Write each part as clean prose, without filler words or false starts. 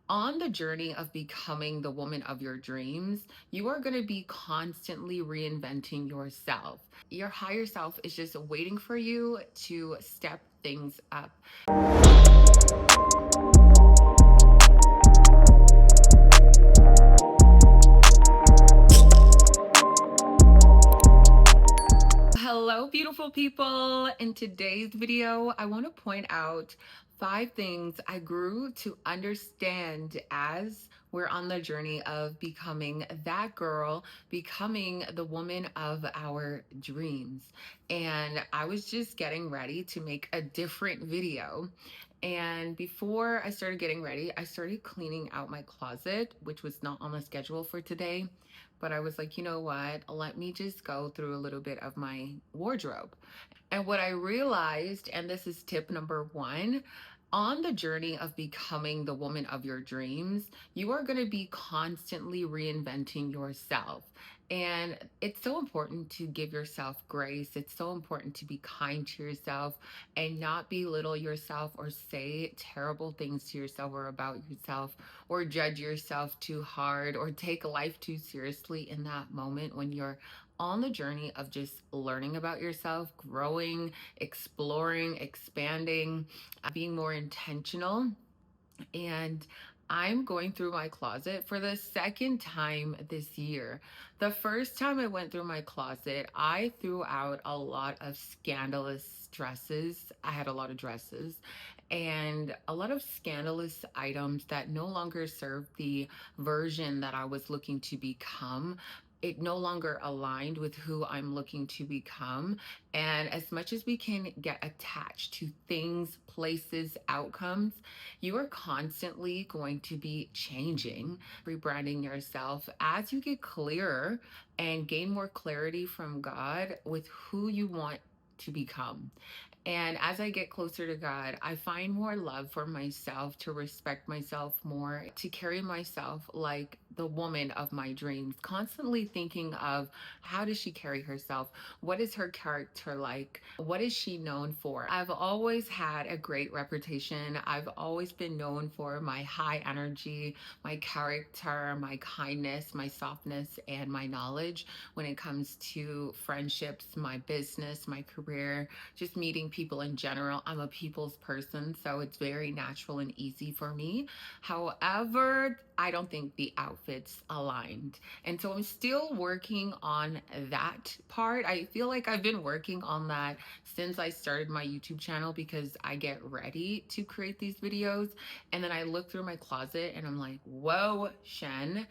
On the journey of becoming the woman of your dreams, you are going to be constantly reinventing yourself. Your higher self is just waiting for you to step things up. Hello, beautiful people. In today's video, I want to point out 5 things I grew to understand as we're on the journey of becoming that girl, becoming the woman of our dreams. And I was just getting ready to make a different video. And before I started getting ready, I started cleaning out my closet, which was not on the schedule for today. But I was like, you know what? Let me just go through a little bit of my wardrobe. And what I realized, and this is tip number 1, on the journey of becoming the woman of your dreams, you are going to be constantly reinventing yourself. And it's so important to give yourself grace. It's so important to be kind to yourself and not belittle yourself or say terrible things to yourself or about yourself or judge yourself too hard or take life too seriously in that moment when you're on the journey of just learning about yourself, growing, exploring, expanding, being more intentional. And I'm going through my closet for the second time this year. The first time I went through my closet, I threw out a lot of scandalous dresses. I had a lot of dresses and a lot of scandalous items that no longer serve the version that I was looking to become. It no longer aligned with who I'm looking to become. And as much as we can get attached to things, places, outcomes, you are constantly going to be changing, rebranding yourself as you get clearer and gain more clarity from God with who you want to become. And as I get closer to God, I find more love for myself, to respect myself more, to carry myself like the woman of my dreams, constantly thinking of how does she carry herself? What is her character like? What is she known for? I've always had a great reputation. I've always been known for my high energy, my character, my kindness, my softness, and my knowledge when it comes to friendships, my business, my career, just meeting people in general. I'm a people's person, so it's very natural and easy for me. However, I don't think the outfits aligned. And so I'm still working on that part. I feel like I've been working on that since I started my YouTube channel because I get ready to create these videos. And then I look through my closet and I'm like, whoa, Shen,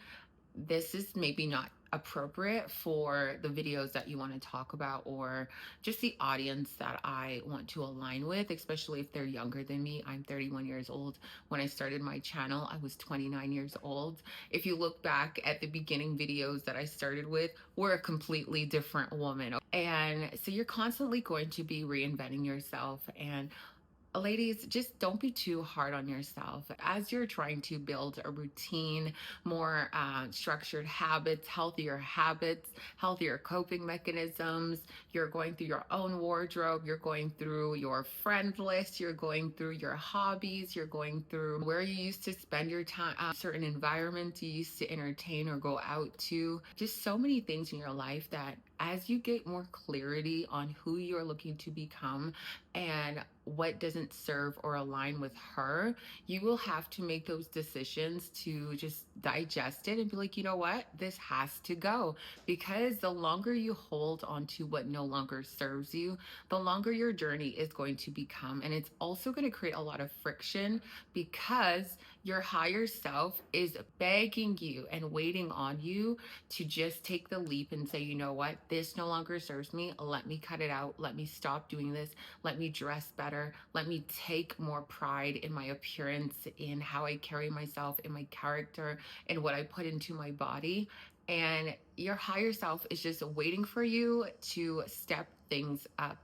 this is maybe not appropriate for the videos that you want to talk about or just the audience that I want to align with, especially if they're younger than me. I'm 31 years old. When I started my channel, I was 29 years old. If you look back at the beginning videos that I started with, we're a completely different woman. And so you're constantly going to be reinventing yourself. And ladies, just don't be too hard on yourself as you're trying to build a routine, more structured habits, healthier coping mechanisms. You're going through your own wardrobe, you're going through your friend list, you're going through your hobbies, you're going through where you used to spend your time, certain environments you used to entertain or go out to. Just so many things in your life that as you get more clarity on who you're looking to become and what doesn't serve or align with her, you will have to make those decisions to just digest it and be like, you know what, this has to go. Because the longer you hold on to what no longer serves you, the longer your journey is going to become. And it's also going to create a lot of friction because your higher self is begging you and waiting on you to just take the leap and say, you know what, this no longer serves me. Let me cut it out. Let me stop doing this. Let me dress better. Let me take more pride in my appearance, in how I carry myself, in my character, in what I put into my body. And your higher self is just waiting for you to step things up.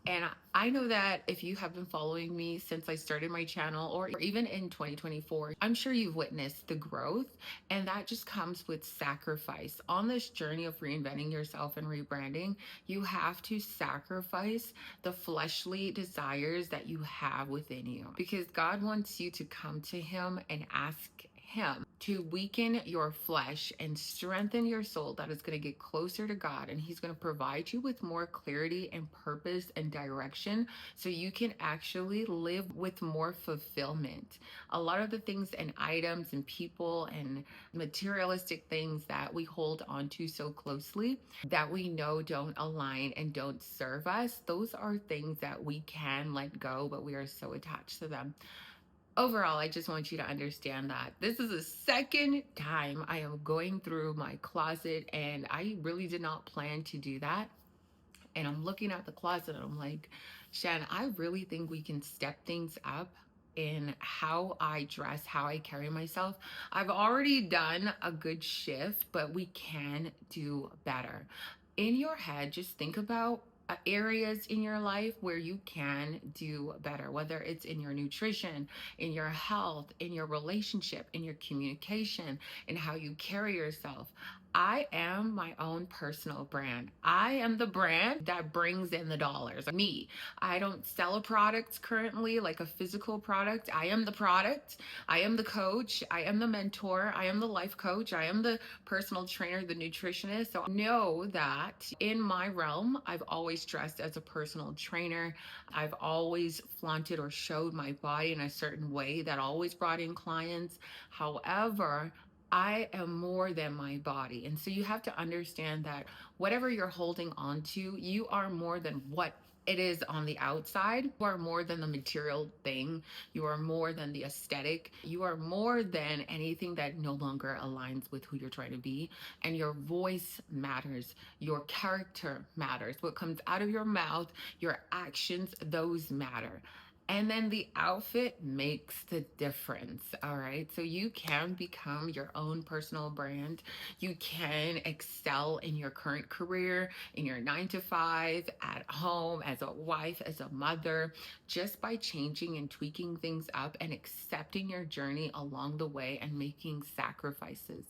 And I know that if you have been following me since I started my channel or even in 2024, I'm sure you've witnessed the growth, and that just comes with sacrifice. On this journey of reinventing yourself and rebranding, you have to sacrifice the fleshly desires that you have within you because God wants you to come to Him and ask Him to weaken your flesh and strengthen your soul, that is going to get closer to God. And He's going to provide you with more clarity and purpose and direction so you can actually live with more fulfillment. A lot of the things and items and people and materialistic things that we hold on to so closely that we know don't align and don't serve us, those are things that we can let go, but we are so attached to them. Overall, I just want you to understand that this is the second time I am going through my closet, and I really did not plan to do that. And I'm looking at the closet and I'm like, Shan, I really think we can step things up in how I dress, how I carry myself. I've already done a good shift, but we can do better. In your head, just think about areas in your life where you can do better, whether it's in your nutrition, in your health, in your relationship, in your communication, in how you carry yourself. I am my own personal brand. I am the brand that brings in the dollars. Me. I don't sell a product currently, like a physical product. I am the product. I am the coach. I am the mentor. I am the life coach. I am the personal trainer, the nutritionist. So know that in my realm, I've always dressed as a personal trainer. I've always flaunted or showed my body in a certain way that always brought in clients. However, I am more than my body. And so you have to understand that whatever you're holding on to, you are more than what it is on the outside. You are more than the material thing. You are more than the aesthetic. You are more than anything that no longer aligns with who you're trying to be. And your voice matters. Your character matters. What comes out of your mouth, your actions, those matter. And then the outfit makes the difference. All right. So you can become your own personal brand. You can excel in your current career, in your 9 to 5, at home, as a wife, as a mother, just by changing and tweaking things up and accepting your journey along the way and making sacrifices.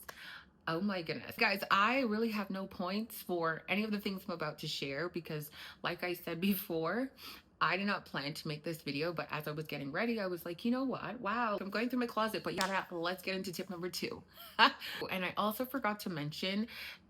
Oh my goodness. Guys, I really have no points for any of the things I'm about to share because, like I said before, I did not plan to make this video, but as I was getting ready, I was like, you know what? Wow, I'm going through my closet, but let's get into tip number 2. And I also forgot to mention,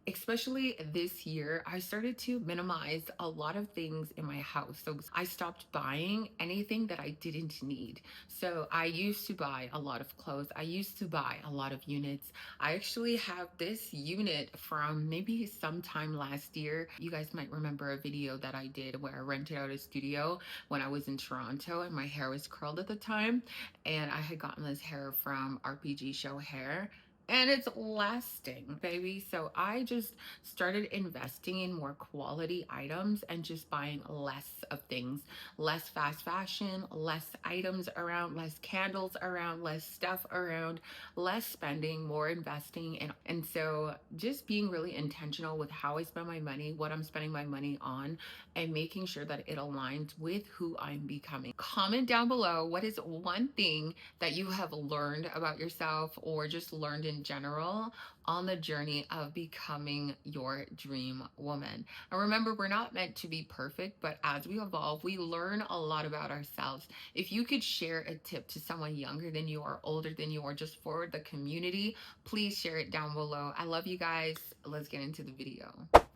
especially this year, I started to minimize a lot of things in my house. So I stopped buying anything that I didn't need. So I used to buy a lot of clothes. I used to buy a lot of units. I actually have this unit from maybe sometime last year. You guys might remember a video that I did where I rented out a studio when I was in Toronto and my hair was curled at the time. And I had gotten this hair from RPG Show Hair. And it's lasting, baby. So I just started investing in more quality items and just buying less of things, less fast fashion, less items around, less candles around, less stuff around, less spending, more investing. And so just being really intentional with how I spend my money, what I'm spending my money on, and making sure that it aligns with who I'm becoming. Comment down below, what is one thing that you have learned about yourself or just learned in general on the journey of becoming your dream woman. And remember, we're not meant to be perfect, but as we evolve, we learn a lot about ourselves. If you could share a tip to someone younger than you or older than you or just for the community, please share it down below. I love you guys. Let's get into the video.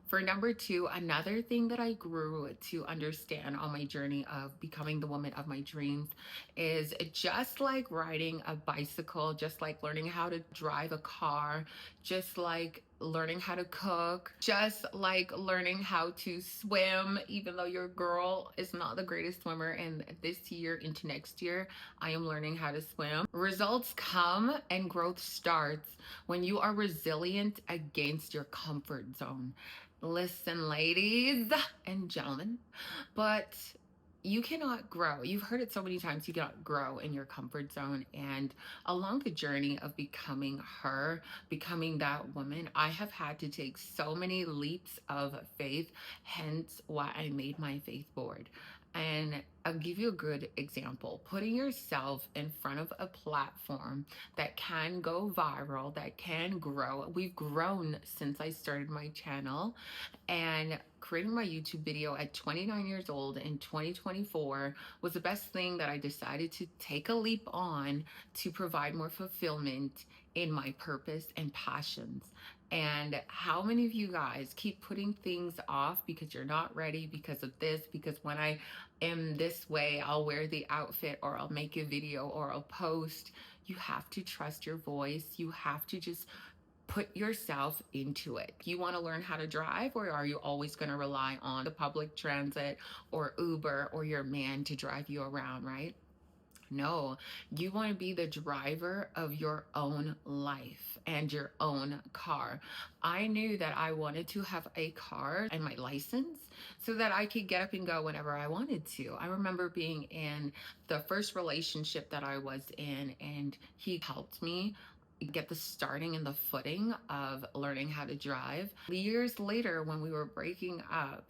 For number 2, another thing that I grew to understand on my journey of becoming the woman of my dreams is just like riding a bicycle, just like learning how to drive a car, just like learning how to cook, just like learning how to swim, even though your girl is not the greatest swimmer. And this year into next year, I am learning how to swim. Results come and growth starts when you are resilient against your comfort zone. Listen, ladies and gentlemen, but you cannot grow. You've heard it so many times. You cannot grow in your comfort zone. And along the journey of becoming her, becoming that woman, I have had to take so many leaps of faith, hence why I made my faith board. And I'll give you a good example. Putting yourself in front of a platform that can go viral, that can grow. We've grown since I started my channel, and creating my YouTube video at 29 years old in 2024 was the best thing that I decided to take a leap on to provide more fulfillment in my purpose and passions. And how many of you guys keep putting things off because you're not ready, because of this, because when I am this way, I'll wear the outfit, or I'll make a video, or I'll post. You have to trust your voice. You have to just put yourself into it. You want to learn how to drive, or are you always going to rely on the public transit or Uber or your man to drive you around, right? No, you want to be the driver of your own life and your own car. I knew that I wanted to have a car and my license so that I could get up and go whenever I wanted to. I remember being in the first relationship that I was in, and he helped me get the starting and the footing of learning how to drive. Years later, when we were breaking up,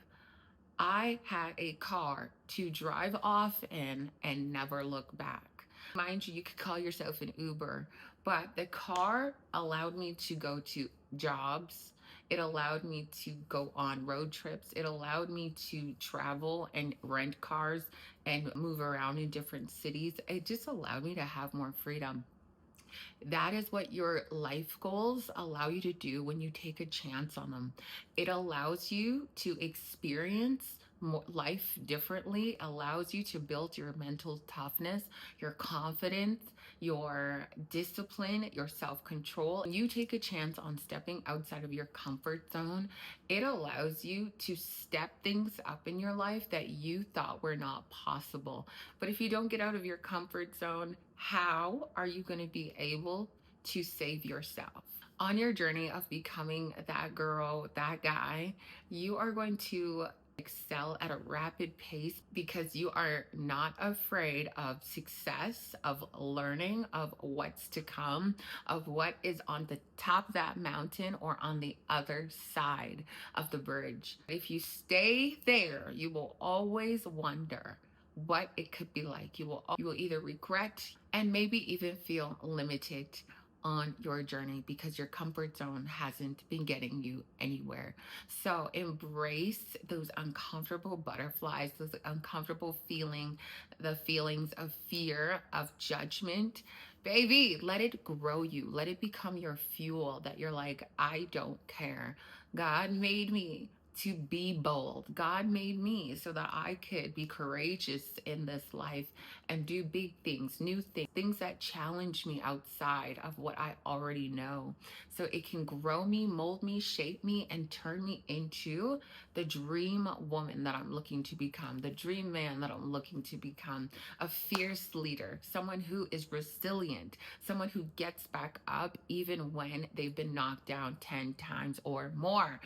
I had a car to drive off in and never look back. Mind you, you could call yourself an Uber, but the car allowed me to go to jobs. It allowed me to go on road trips. It allowed me to travel and rent cars and move around in different cities. It just allowed me to have more freedom. That is what your life goals allow you to do when you take a chance on them. It allows you to experience life differently, allows you to build your mental toughness, your confidence, your discipline, your self-control. When you take a chance on stepping outside of your comfort zone, it allows you to step things up in your life that you thought were not possible. But if you don't get out of your comfort zone, how are you going to be able to save yourself? On your journey of becoming that girl, that guy, you are going to excel at a rapid pace because you are not afraid of success, of learning, of what's to come, of what is on the top of that mountain or on the other side of the bridge. If you stay there, you will always wonder what it could be like. You will either regret and maybe even feel limited on your journey because your comfort zone hasn't been getting you anywhere. So embrace those uncomfortable butterflies, those uncomfortable the feelings of fear, of judgment. Baby, let it grow you. Let it become your fuel that you're like, I don't care. God made me to be bold. God made me so that I could be courageous in this life and do big things, new things, things that challenge me outside of what I already know. So it can grow me, mold me, shape me, and turn me into the dream woman that I'm looking to become, the dream man that I'm looking to become, a fierce leader, someone who is resilient, someone who gets back up even when they've been knocked down 10 times or more.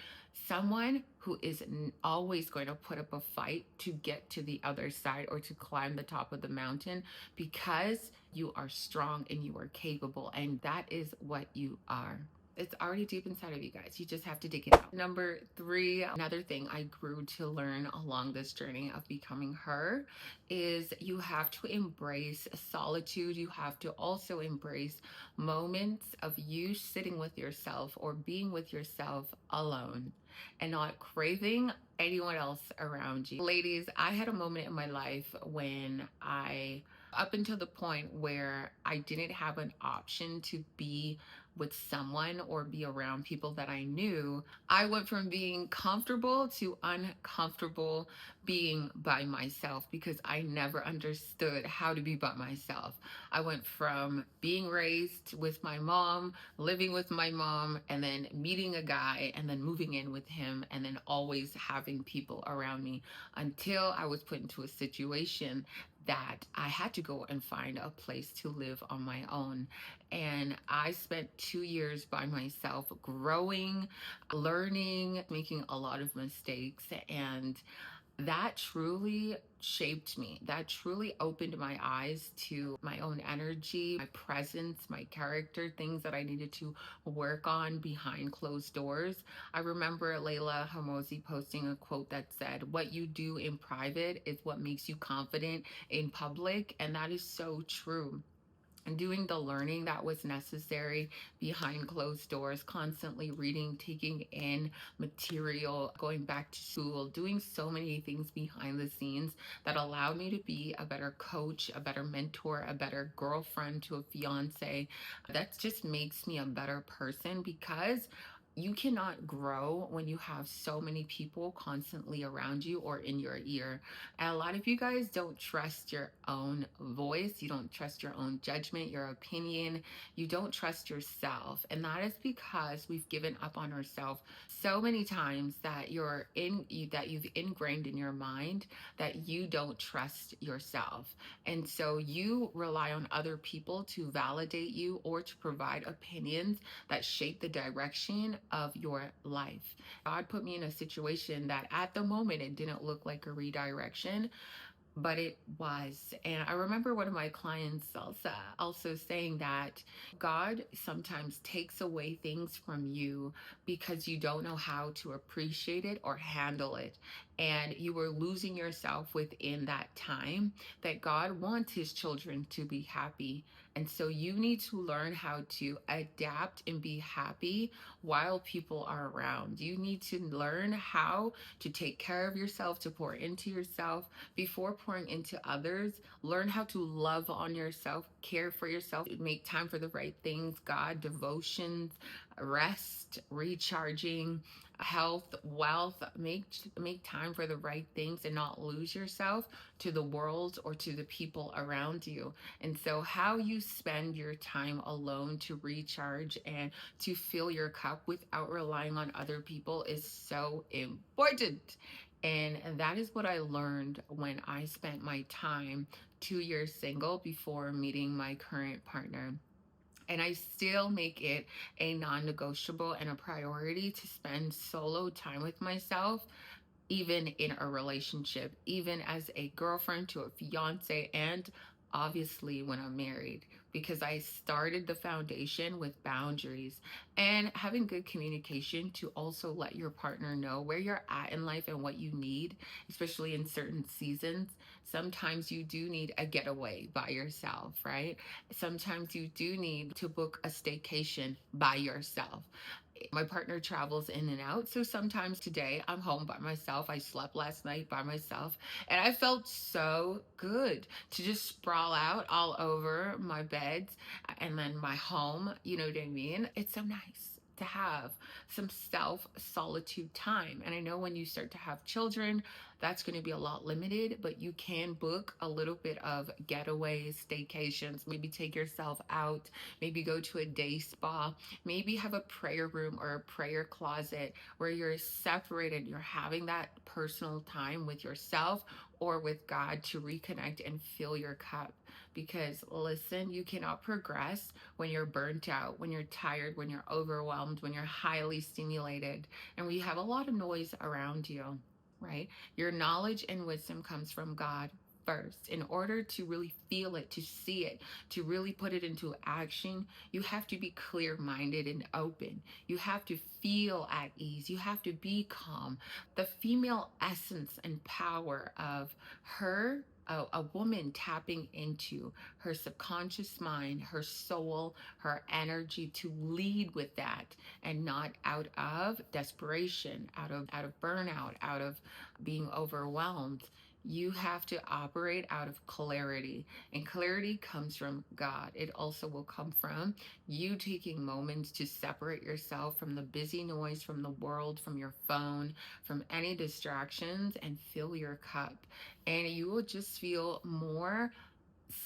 Someone who is always going to put up a fight to get to the other side or to climb the top of the mountain because you are strong and you are capable, and that is what you are. It's already deep inside of you guys. You just have to dig it out. Number 3, another thing I grew to learn along this journey of becoming her is you have to embrace solitude. You have to also embrace moments of you sitting with yourself or being with yourself alone and not craving anyone else around you. Ladies, I had a moment in my life when up until the point where I didn't have an option to be with someone or be around people that I knew, I went from being comfortable to uncomfortable being by myself because I never understood how to be by myself. I went from being raised with my mom, living with my mom, and then meeting a guy and then moving in with him and then always having people around me until I was put into a situation that I had to go and find a place to live on my own. And I spent 2 years by myself, growing, learning, making a lot of mistakes. And that truly shaped me. That truly opened my eyes to my own energy, my presence, my character, things that I needed to work on behind closed doors. I remember Layla Hamosi posting a quote that said, "What you do in private is what makes you confident in public." And that is so true. And doing the learning that was necessary behind closed doors, constantly reading, taking in material, going back to school, doing so many things behind the scenes that allowed me to be a better coach, a better mentor, a better girlfriend to a fiance. That just makes me a better person, because you cannot grow when you have so many people constantly around you or in your ear. And a lot of you guys don't trust your own voice. You don't trust your own judgment, your opinion. You don't trust yourself. And that is because we've given up on ourselves so many times that you've ingrained in your mind that you don't trust yourself. And so you rely on other people to validate you or to provide opinions that shape the direction of your life. God put me in a situation that at the moment it didn't look like a redirection, but it was. And I remember one of my clients also saying that God sometimes takes away things from you because you don't know how to appreciate it or handle it. And you were losing yourself within that time, that God wants his children to be happy. And so you need to learn how to adapt and be happy while people are around. You need to learn how to take care of yourself, to pour into yourself before pouring into others. Learn how to love on yourself, care for yourself, make time for the right things, God, devotions, rest, recharging, health, wealth. Make time for the right things and not lose yourself to the world or to the people around you. And so how you spend your time alone to recharge and to fill your cup without relying on other people is so important. And that is what I learned when I spent my time 2 years single before meeting my current partner. And I still make it a non negotiable and a priority to spend solo time with myself, even in a relationship, even as a girlfriend to a fiance, and obviously when I'm married, because I started the foundation with boundaries and having good communication to also let your partner know where you're at in life and what you need, especially in certain seasons. Sometimes you do need a getaway by yourself, right? Sometimes you do need to book a staycation by yourself. My partner travels in and out. So sometimes today I'm home by myself. I slept last night by myself. And I felt so good to just sprawl out all over my bed and then my home. You know what I mean? It's so nice to have some self solitude time. And I know when you start to have children, that's going to be a lot limited, but you can book a little bit of getaways, staycations, maybe take yourself out, maybe go to a day spa, maybe have a prayer room or a prayer closet where you're separated, you're having that personal time with yourself or with God to reconnect and fill your cup. Because listen, you cannot progress when you're burnt out, when you're tired, when you're overwhelmed, when you're highly stimulated, and we have a lot of noise around you, right? Your knowledge and wisdom comes from God first. In order to really feel it, to see it, to really put it into action, you have to be clear minded and open. You have to feel at ease. You have to be calm. The female essence and power of her. A woman tapping into her subconscious mind, her soul, her energy to lead with that, and not out of desperation, out of burnout, out of being overwhelmed. You have to operate out of clarity, and clarity comes from God. It also will come from you taking moments to separate yourself from the busy noise, from the world, from your phone, from any distractions, and fill your cup. And you will just feel more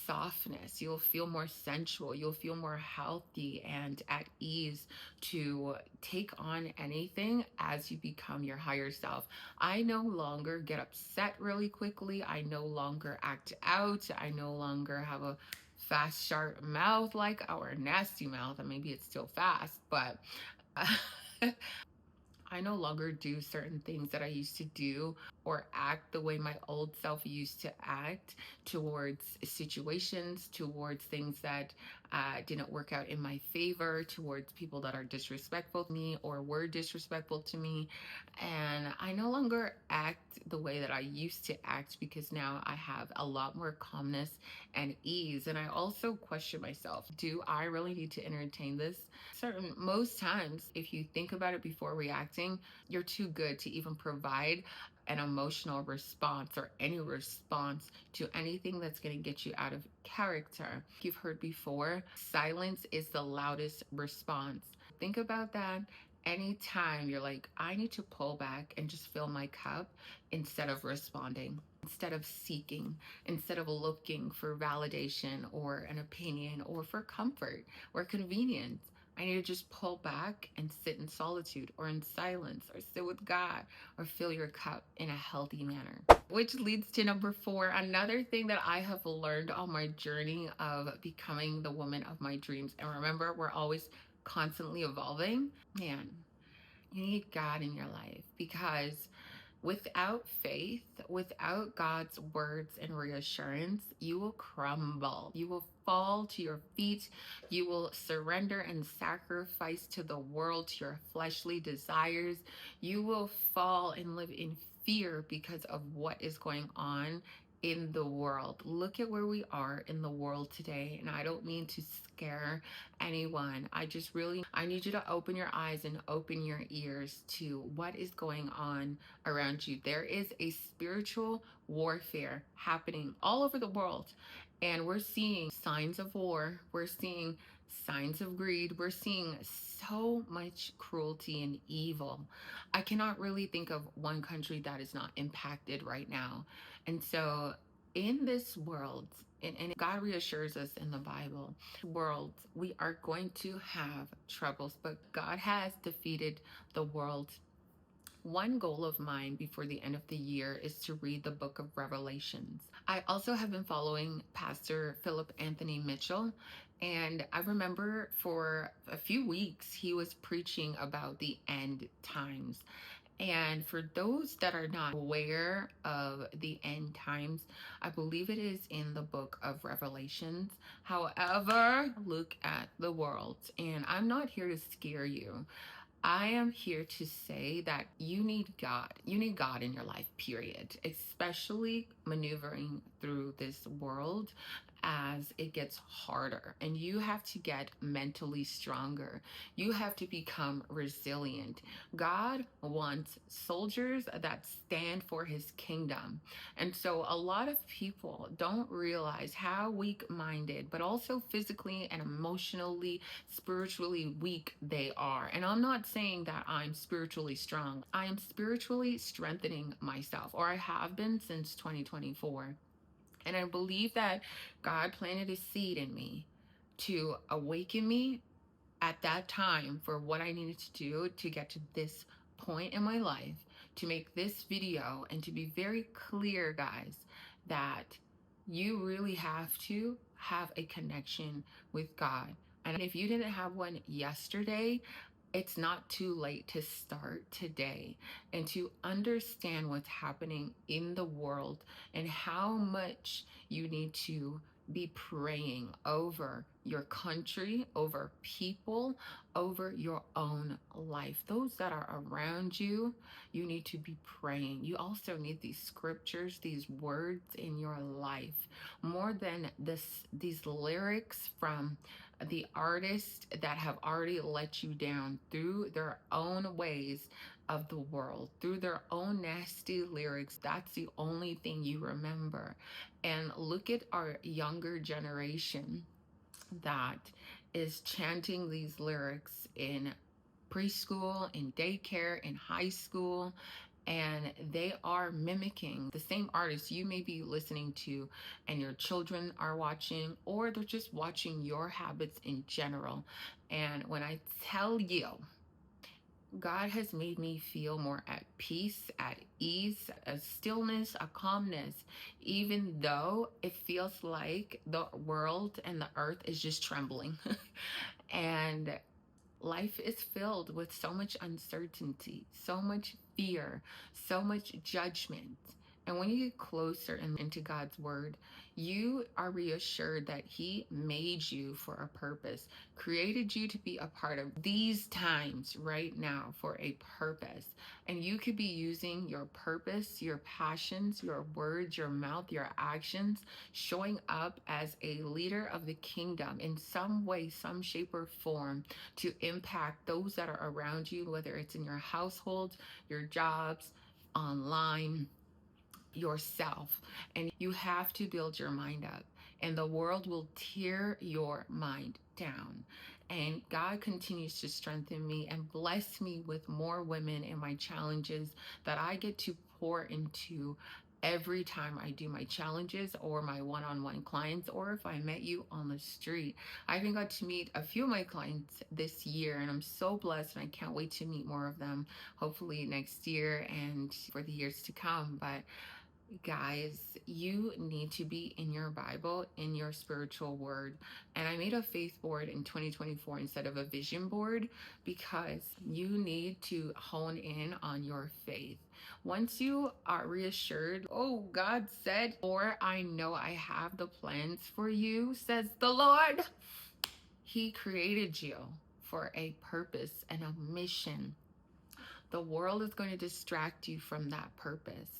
softness. You'll feel more sensual. You'll feel more healthy and at ease to take on anything as you become your higher self. I no longer get upset really quickly. I no longer act out. I no longer have a fast, sharp mouth like our nasty mouth. And maybe it's still fast, but I no longer do certain things that I used to do or act the way my old self used to act towards situations, towards things that didn't work out in my favor, towards people that are disrespectful to me or were disrespectful to me. And I no longer act the way that I used to act because now I have a lot more calmness and ease. And I also question myself, do I really need to entertain this? Most times, if you think about it before reacting, you're too good to even provide an emotional response or any response to anything that's going to get you out of character. You've heard before, silence is the loudest response. Think about that anytime you're like, I need to pull back and just fill my cup instead of responding, instead of seeking, instead of looking for validation or an opinion or for comfort or convenience. I need to just pull back and sit in solitude or in silence or sit with God or fill your cup in a healthy manner. Which leads to number 4, another thing that I have learned on my journey of becoming the woman of my dreams. And remember, we're always constantly evolving. Man, you need God in your life, because without faith, without God's words and reassurance, you will crumble. You will fall to your feet. You will surrender and sacrifice to the world, to your fleshly desires. You will fall and live in fear because of what is going on in the world. Look at where we are in the world today. And I don't mean to scare anyone. I need you to open your eyes and open your ears to what is going on around you. There is a spiritual warfare happening all over the world. And we're seeing signs of war. We're seeing signs of greed. We're seeing so much cruelty and evil. I cannot really think of one country that is not impacted right now. And so in this world, and God reassures us in the Bible, world, we are going to have troubles, but God has defeated the world. One goal of mine before the end of the year is to read the book of Revelations. I also have been following Pastor Philip Anthony Mitchell, and I remember for a few weeks he was preaching about the end times. And for those that are not aware of the end times, I believe it is in the book of Revelations. However, look at the world, and I'm not here to scare you. I am here to say that you need God. You need God in your life, period. Especially maneuvering through this world as it gets harder. And you have to get mentally stronger. You have to become resilient. God wants soldiers that stand for his kingdom. And so a lot of people don't realize how weak-minded, but also physically and emotionally, spiritually weak they are. And I'm not saying that I'm spiritually strong. I am spiritually strengthening myself, or I have been since 2024. And I believe that God planted a seed in me to awaken me at that time for what I needed to do to get to this point in my life, to make this video, and to be very clear, guys, that you really have to have a connection with God. And if you didn't have one yesterday, it's not too late to start today and to understand what's happening in the world and how much you need to be praying over your country, over people, over your own life. Those that are around you, you need to be praying. You also need these scriptures, these words in your life, more than these lyrics from the artists that have already let you down through their own ways of the world, through their own nasty lyrics. That's the only thing you remember. And look at our younger generation that is chanting these lyrics in preschool, in daycare, in high school, and they are mimicking the same artists you may be listening to and your children are watching, or they're just watching your habits in general. And when I tell you, God has made me feel more at peace, at ease, a stillness, a calmness, even though it feels like the world and the earth is just trembling. And life is filled with so much uncertainty, so much fear, so much judgment. And when you get closer into God's word, you are reassured that He made you for a purpose, created you to be a part of these times right now for a purpose. And you could be using your purpose, your passions, your words, your mouth, your actions, showing up as a leader of the kingdom in some way, some shape, or form to impact those that are around you, whether it's in your household, your jobs, online, yourself. And you have to build your mind up, and the world will tear your mind down. And God continues to strengthen me and bless me with more women in my challenges that I get to pour into every time I do my challenges or my one-on-one clients, or if I met you on the street. I even got to meet a few of my clients this year, and I'm so blessed, and I can't wait to meet more of them, hopefully next year and for the years to come. But guys, you need to be in your Bible, in your spiritual word. And I made a faith board in 2024 instead of a vision board, because you need to hone in on your faith. Once you are reassured, oh, God said, "For I know I have the plans for you, says the Lord." He created you for a purpose and a mission. The world is going to distract you from that purpose.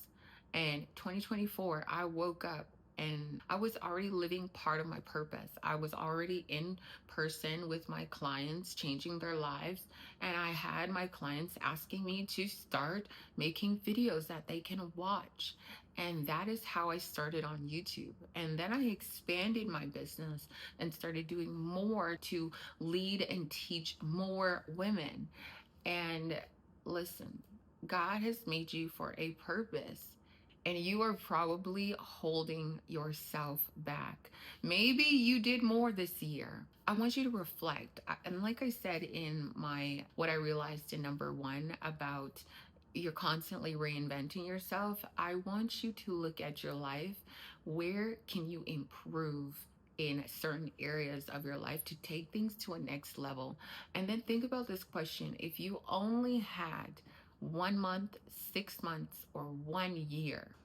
And 2024, I woke up and I was already living part of my purpose. I was already in person with my clients, changing their lives. And I had my clients asking me to start making videos that they can watch. And that is how I started on YouTube. And then I expanded my business and started doing more to lead and teach more women. And listen, God has made you for a purpose, and you are probably holding yourself back. Maybe you did more this year. I want you to reflect. And like I said in my what I realized in number 1 about you're constantly reinventing yourself, I want you to look at your life. Where can you improve in certain areas of your life to take things to a next level? And then think about this question: if you only had 1 month, 6 months, or 1 year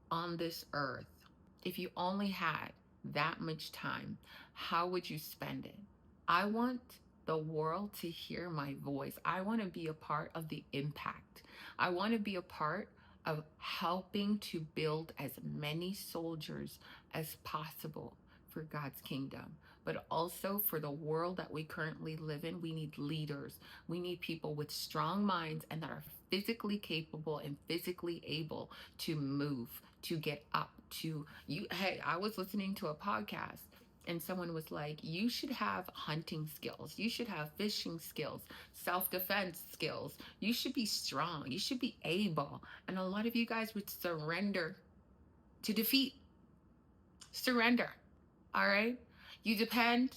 on this earth, if you only had that much time, how would you spend it? I want the world to hear my voice. I want to be a part of the impact. I want to be a part of helping to build as many soldiers as possible for God's kingdom. But also for the world that we currently live in, we need leaders. We need people with strong minds and that are physically capable and physically able to move, to get up, to you. Hey, I was listening to a podcast and someone was like, you should have hunting skills, you should have fishing skills, self-defense skills, you should be strong, you should be able. And a lot of you guys would surrender to defeat. Surrender. All right? You depend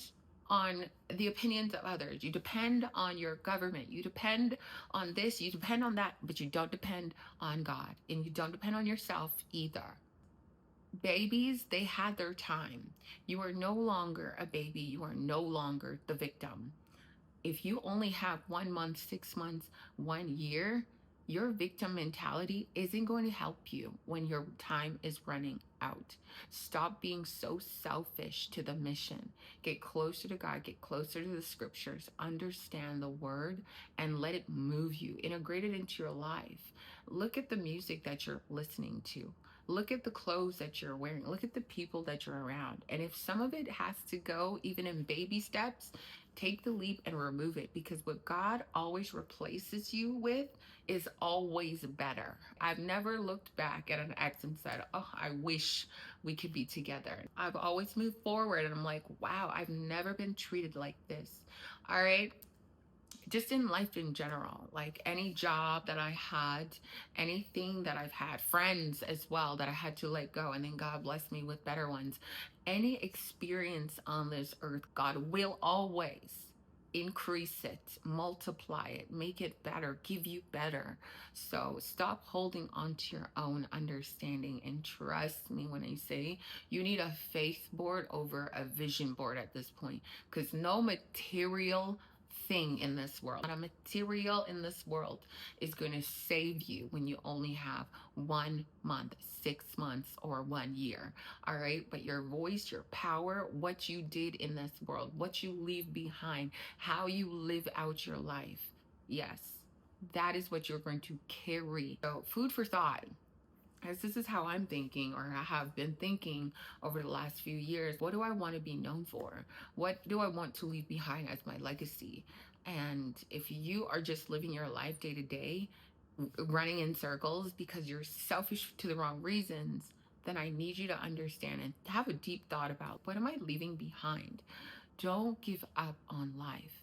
on the opinions of others. You depend on your government. You depend on this. You depend on that. But you don't depend on God. And you don't depend on yourself either. Babies, they had their time. You are no longer a baby. You are no longer the victim. If you only have 1 month, 6 months, 1 year, your victim mentality isn't going to help you when your time is running out. Stop being so selfish to the mission. Get closer to God, get closer to the scriptures, understand the word, and let it move you. Integrate it into your life. Look at the music that you're listening to. Look at the clothes that you're wearing. Look at the people that you're around. And if some of it has to go, even in baby steps, take the leap and remove it, because what God always replaces you with is always better. I've never looked back at an ex and said, oh, I wish we could be together. I've always moved forward and I'm like, wow, I've never been treated like this. All right. Just in life in general, like any job that I had, anything that I've had, friends as well that I had to let go, and then God blessed me with better ones. Any experience on this earth, God will always increase it, multiply it, make it better, give you better. So stop holding on to your own understanding, and trust me when I say you need a faith board over a vision board at this point, because no material thing in this world, not a material in this world is going to save you when you only have 1 month, 6 months, or 1 year. All right. But your voice, your power, what you did in this world, what you leave behind, how you live out your life. Yes, that is what you're going to carry. So, food for thought, as this is how I'm thinking, or I have been thinking over the last few years. What do I want to be known for? What do I want to leave behind as my legacy? And if you are just living your life day to day, running in circles because you're selfish to the wrong reasons, then I need you to understand and have a deep thought about, what am I leaving behind? Don't give up on life.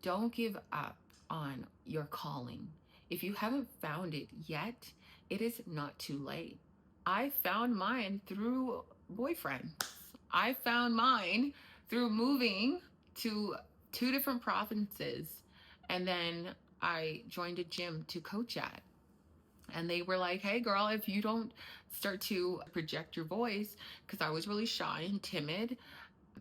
Don't give up on your calling. If you haven't found it yet, it is not too late. I found mine through boyfriends. I found mine through moving to 2 different provinces. And then I joined a gym to coach at. And they were like, hey, girl, if you don't start to project your voice, because I was really shy and timid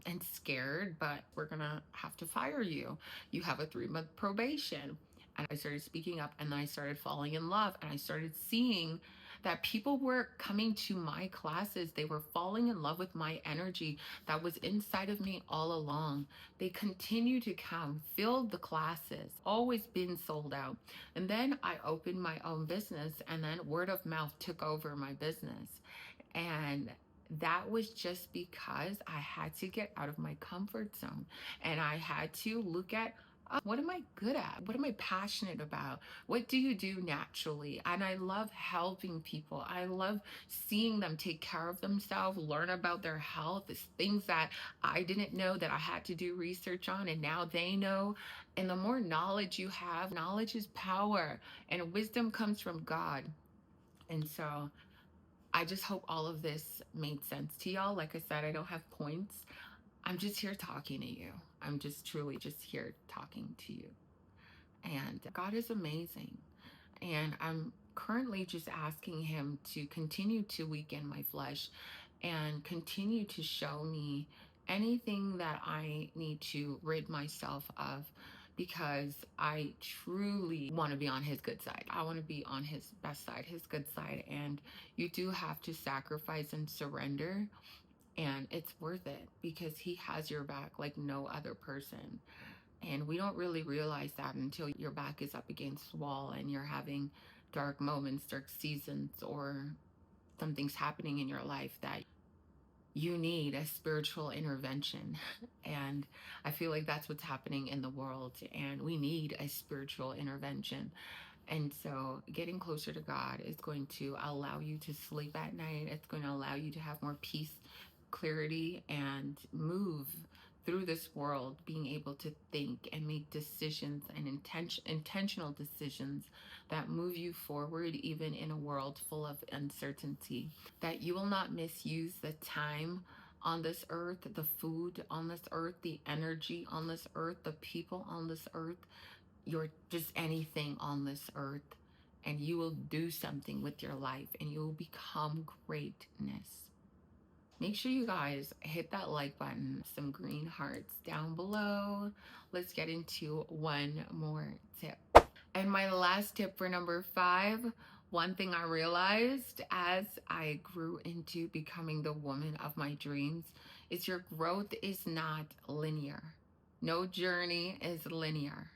and scared, but we're gonna have to fire you. You have a 3-month probation. And I started speaking up, and then I started falling in love, and I started seeing that people were coming to my classes. They were falling in love with my energy that was inside of me all along. They continue to come, filled the classes, always been sold out. And then I opened my own business, and then word of mouth took over my business. And that was just because I had to get out of my comfort zone, and I had to look at, what am I good at? What am I passionate about? What do you do naturally? And I love helping people. I love seeing them take care of themselves, learn about their health. It's things that I didn't know that I had to do research on, and now they know. And the more knowledge you have, knowledge is power, and wisdom comes from God. And so I just hope all of this made sense to y'all. Like I said, I don't have points. I'm just here talking to you. I'm just truly just here talking to you. And God is amazing. And I'm currently just asking Him to continue to weaken my flesh and continue to show me anything that I need to rid myself of, because I truly want to be on His good side. I want to be on His best side, His good side. And you do have to sacrifice and surrender. And it's worth it, because He has your back like no other person. And we don't really realize that until your back is up against the wall and you're having dark moments, dark seasons, or something's happening in your life that you need a spiritual intervention. And I feel like that's what's happening in the world. And we need a spiritual intervention. And so getting closer to God is going to allow you to sleep at night. It's going to allow you to have more peace, clarity, and move through this world, being able to think and make decisions, and intentional decisions that move you forward, even in a world full of uncertainty. That you will not misuse the time on this earth, the food on this earth, the energy on this earth, the people on this earth. You're just anything on this earth, and you will do something with your life, and you will become greatness. Make sure you guys hit that like button, some green hearts down below. Let's get into one more tip. And my last tip for number 5, one thing I realized as I grew into becoming the woman of my dreams is your growth is not linear. No journey is linear.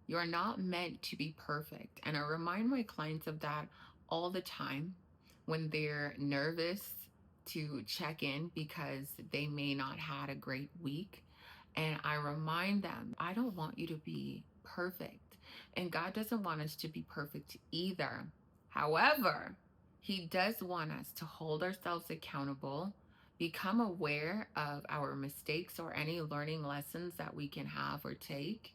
You're not meant to be perfect. And I remind my clients of that all the time when they're nervous to check in because they may not had a great week. And I remind them, I don't want you to be perfect. And God doesn't want us to be perfect either. However, He does want us to hold ourselves accountable, become aware of our mistakes or any learning lessons that we can have or take,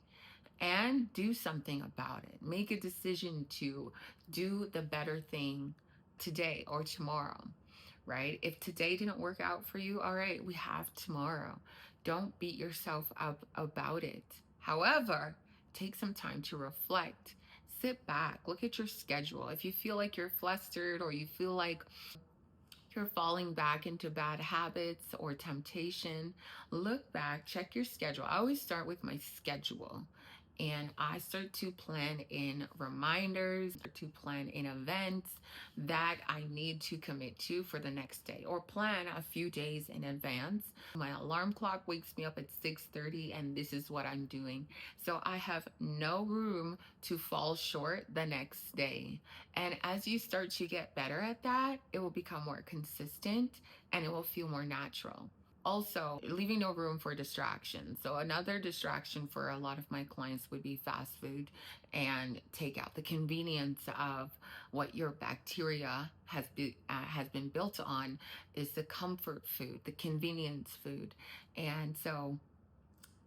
and do something about it. Make a decision to do the better thing today or tomorrow, right? If today didn't work out for you, all right, we have tomorrow. Don't beat yourself up about it. However, take some time to reflect. Sit back, look at your schedule. If you feel like you're flustered, or you feel like you're falling back into bad habits or temptation, look back, check your schedule. I always start with my schedule. And I start to plan in reminders, to plan in events that I need to commit to for the next day, or plan a few days in advance. My alarm clock wakes me up at 6:30, and this is what I'm doing. So I have no room to fall short the next day. And as you start to get better at that, it will become more consistent and it will feel more natural. Also, leaving no room for distraction. So another distraction for a lot of my clients would be fast food and takeout. The convenience of what your bacteria has been built on is the comfort food, the convenience food. And so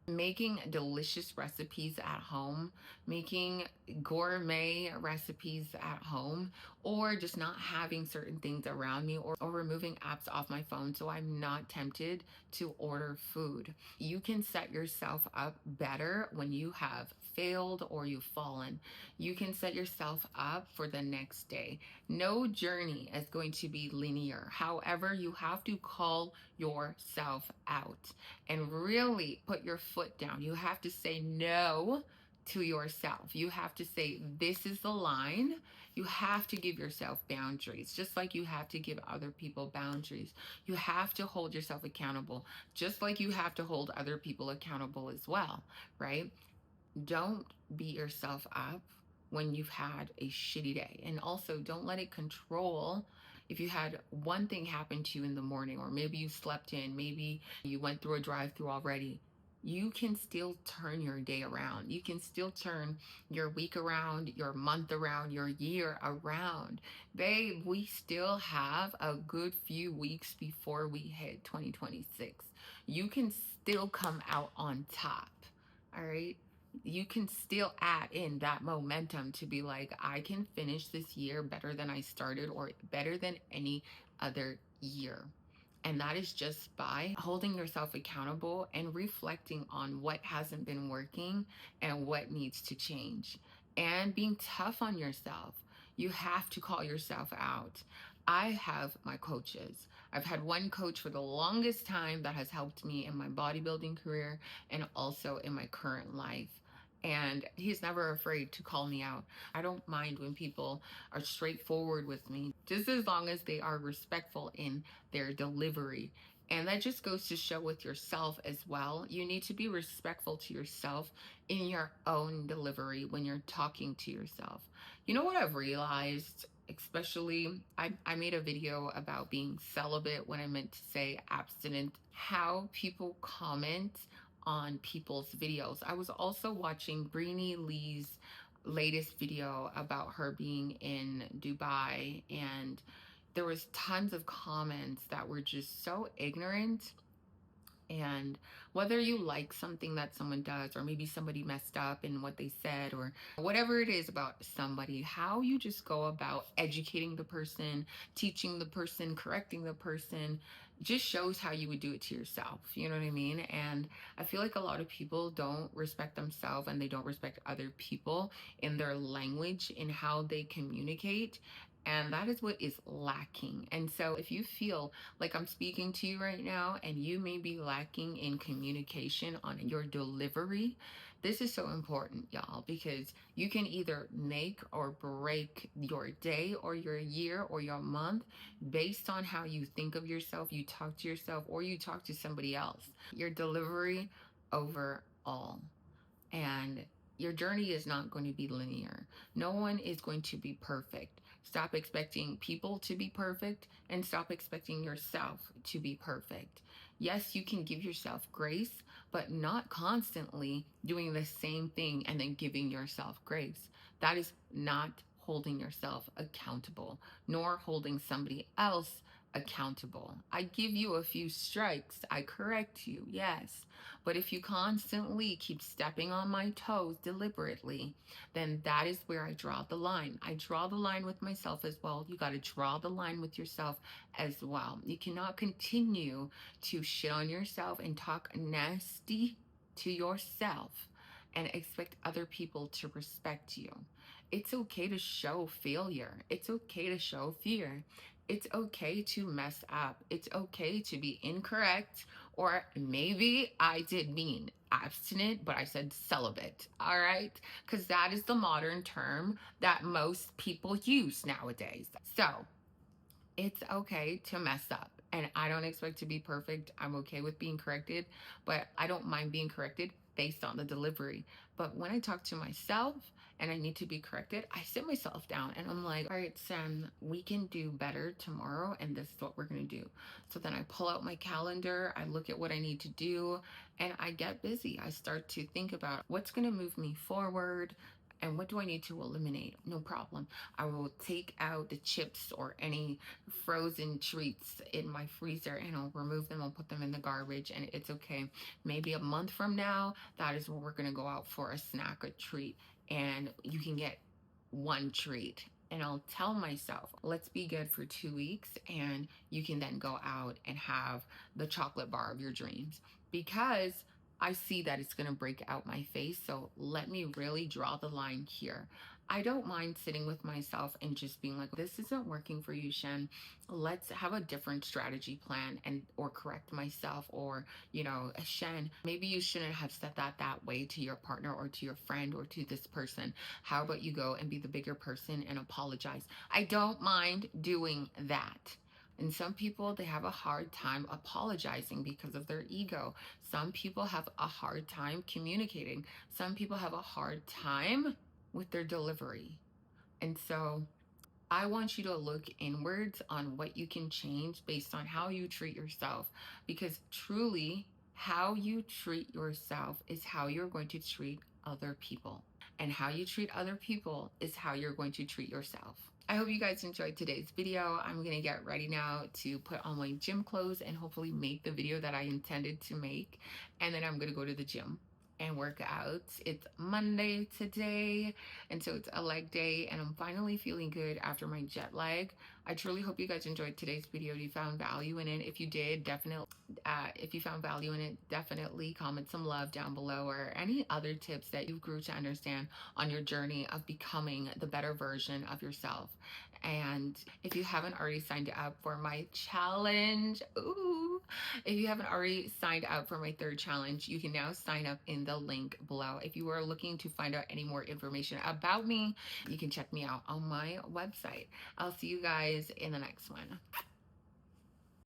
making delicious recipes at home, making gourmet recipes at home, or just not having certain things around me, or removing apps off my phone so I'm not tempted to order food. You can set yourself up better when you have failed or you've fallen. You can set yourself up for the next day. No journey is going to be linear. However, you have to call yourself out and really put your foot down. You have to say no to yourself. You have to say, this is the line. You have to give yourself boundaries, just like you have to give other people boundaries. You have to hold yourself accountable, just like you have to hold other people accountable as well, right? Don't beat yourself up when you've had a shitty day. And also, don't let it control. If you had one thing happen to you in the morning, or maybe you slept in, maybe you went through a drive through already, you can still turn your day around. You can still turn your week around, your month around, your year around. Babe, we still have a good few weeks before we hit 2026. You can still come out on top. All right. You can still add in that momentum to be like, I can finish this year better than I started, or better than any other year. And that is just by holding yourself accountable and reflecting on what hasn't been working and what needs to change, and being tough on yourself. You have to call yourself out. I have my coaches. I've had one coach for the longest time that has helped me in my bodybuilding career and also in my current life. And he's never afraid to call me out. I don't mind when people are straightforward with me, just as long as they are respectful in their delivery. And that just goes to show with yourself as well. You need to be respectful to yourself in your own delivery when you're talking to yourself. You know what I've realized? Especially, I made a video about being celibate when I meant to say abstinent, how people comment on people's videos. I was also watching Breenie Lee's latest video about her being in Dubai, and there was tons of comments that were just so ignorant. And whether you like something that someone does, or maybe somebody messed up in what they said, or whatever it is about somebody, how you just go about educating the person, teaching the person, correcting the person, just shows how you would do it to yourself. You know what I mean? And I feel like a lot of people don't respect themselves, and they don't respect other people in their language, in how they communicate. And that is what is lacking. And so if you feel like I'm speaking to you right now and you may be lacking in communication on your delivery, this is so important, y'all, because you can either make or break your day or your year or your month based on how you think of yourself, you talk to yourself, or you talk to somebody else. Your delivery overall. And your journey is not going to be linear. No one is going to be perfect. Stop expecting people to be perfect, and stop expecting yourself to be perfect. Yes, you can give yourself grace, but not constantly doing the same thing and then giving yourself grace. That is not holding yourself accountable, nor holding somebody else accountable. I give you a few strikes, I correct you, yes. But if you constantly keep stepping on my toes deliberately, then that is where I draw the line. I draw the line with myself as well. You got to draw the line with yourself as well. You cannot continue to shit on yourself and talk nasty to yourself and expect other people to respect you. It's okay to show failure. It's okay to show fear. It's okay to mess up. It's okay to be incorrect Or maybe I did mean abstinent, but I said celibate. All right. Because that is the modern term that most people use nowadays. So it's okay to mess up. And I don't expect to be perfect. I'm okay with being corrected, but I don't mind being corrected based on the delivery. But when I talk to myself and I need to be corrected, I sit myself down and I'm like, all right, Sam, we can do better tomorrow. And this is what we're going to do. So then I pull out my calendar, I look at what I need to do, and I get busy. I start to think about what's going to move me forward and what do I need to eliminate? No problem. I will take out the chips or any frozen treats in my freezer and I'll remove them. I'll put them in the garbage and it's okay. Maybe a month from now, that is where we're going to go out for a snack or treat and you can get one treat. And I'll tell myself, let's be good for 2 weeks and you can then go out and have the chocolate bar of your dreams because I see that it's going to break out my face. So let me really draw the line here. I don't mind sitting with myself and just being like, this isn't working for you, Shen. Let's have a different strategy plan and or correct myself or, Shen, maybe you shouldn't have said that way to your partner or to your friend or to this person. How about you go and be the bigger person and apologize? I don't mind doing that. And some people, they have a hard time apologizing because of their ego. Some people have a hard time communicating. Some people have a hard time with their delivery. And so I want you to look inwards on what you can change based on how you treat yourself. Because truly, how you treat yourself is how you're going to treat other people. And how you treat other people is how you're going to treat yourself. I hope you guys enjoyed today's video. I'm going to get ready now to put on my gym clothes and hopefully make the video that I intended to make. And then I'm going to go to the gym and work out. It's Monday today, and so it's a leg day, and I'm finally feeling good after my jet lag. I truly hope you guys enjoyed today's video. You found value in it. If you did, definitely, if you found value in it, definitely comment some love down below or any other tips that you grew to understand on your journey of becoming the better version of yourself. And if you haven't already signed up for my challenge, if you haven't already signed up for my third challenge, you can now sign up in the link below. If you are looking to find out any more information about me, you can check me out on my website. I'll see you guys in the next one.